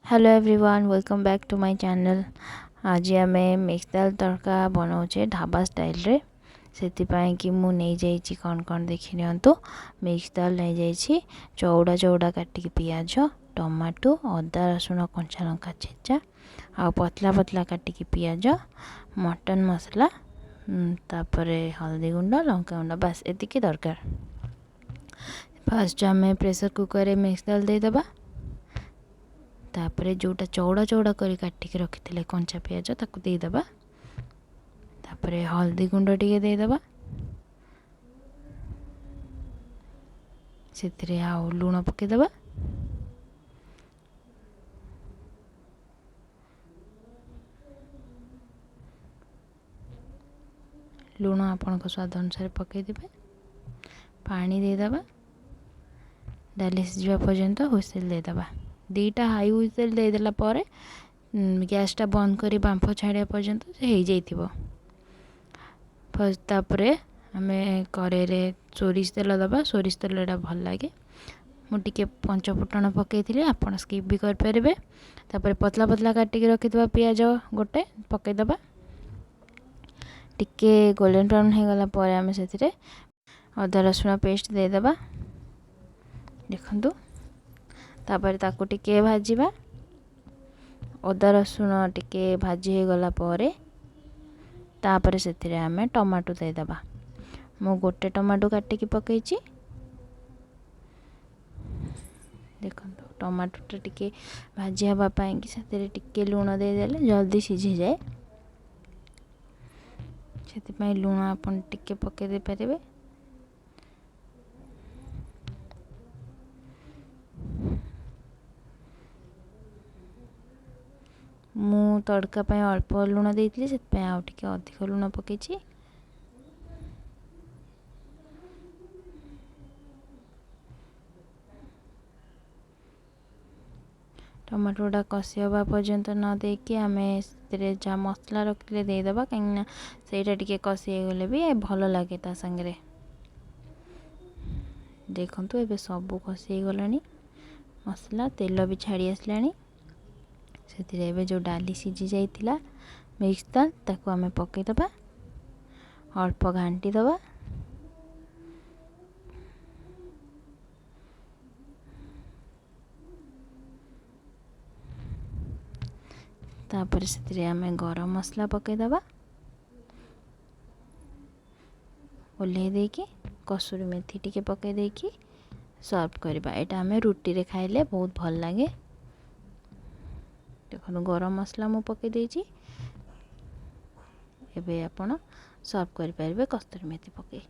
Hello everyone, welcome back to my channel. आज आम mix दाल तड़का बनाऊे ढाबा स्टाइल रे। से कि मु नहीं जाइए कौन कौन देखी नियंतु। मिक्स दाल नहीं जाइए चौड़ा चौड़ा काटिक पियाज टमाटो अदा रसुण कंचा लंका छेचा आ पतला पतला काटिक पियाज मटन मसला तापर हल्दी गुंड लंका गुंड बास एतिकी दरकार। फास्ट आम प्रेशर कुकर मिक्स दाल देदेबा। तापर जोटा चौड़ा चौड़ा कर काटिक रखी कंचा पियाज ताकू देदेबा। तापर हल्दी गुंड टिके देदेबा। से आउ लुण पकेदेबा। लुण आपण स्वाद अनुसार पकईदेवे। पानी देदेबा। डाली सीझा पर्यंत हुइसेल देदेबा। दीटा हाई हुइसेल देदेला पर गैसटा बंद कर बांफ छाड़ा पर्यंत से हो जाइथिबो। फर्स्ट तापर आम कड़े सोरिष तेल दबा। सोरिष तेलटा भल लगे। मुझे पंच फुटण पकई आप स्किप भी करेंगे। तापर पतला पतला काटिक रखिथबा पियाज गोटे पकईदबा। टिके गोल्डन ब्राउन हो गला पर आम से अदा रसुण पेस्ट देदेबा। देखंतु तापर ताकू टिके भाजिबा। अदा रसुण टिके भाजी हो गला पर तापर से आम टमाटो देदेबा। मु गोटे टमाटो काटिकी पकईची। देखो टमाटोटा टिके भाजी हाँपाई कि से टिके लुण देदेले जल्दी सीझी जाए। से लुण आपन टिके पकई दे पारे। मु तड़का अल्प लुण देती से आउ टिके अधिक लुण पकईची। टमाटोटा कषि हवा पर्यंत न देकी आम जहाँ मसला रखिले देदेबा कहीं सेटा टिके कषि गले भी भल लगे ता संगे। देखंतु एबे सब कषि गला मसला तेल भी छाड़ी आसला। से जो डाली सीझी जाइथिला मिक्स दाल ताकू आम पकईदबा। अल्प घांटी दबा। तापर से आम गरम मसला पकईदबा। ओल्हे देकी कसूरी मेथी टिके पकई देकी सर्व करबा। एटा आम रुटी रे खाइले बहुत भल लगे। देखो गरम मसला मु पकई देची। एबे आपण सर्व कर पारिबे कस्तूरी मेथी पकई।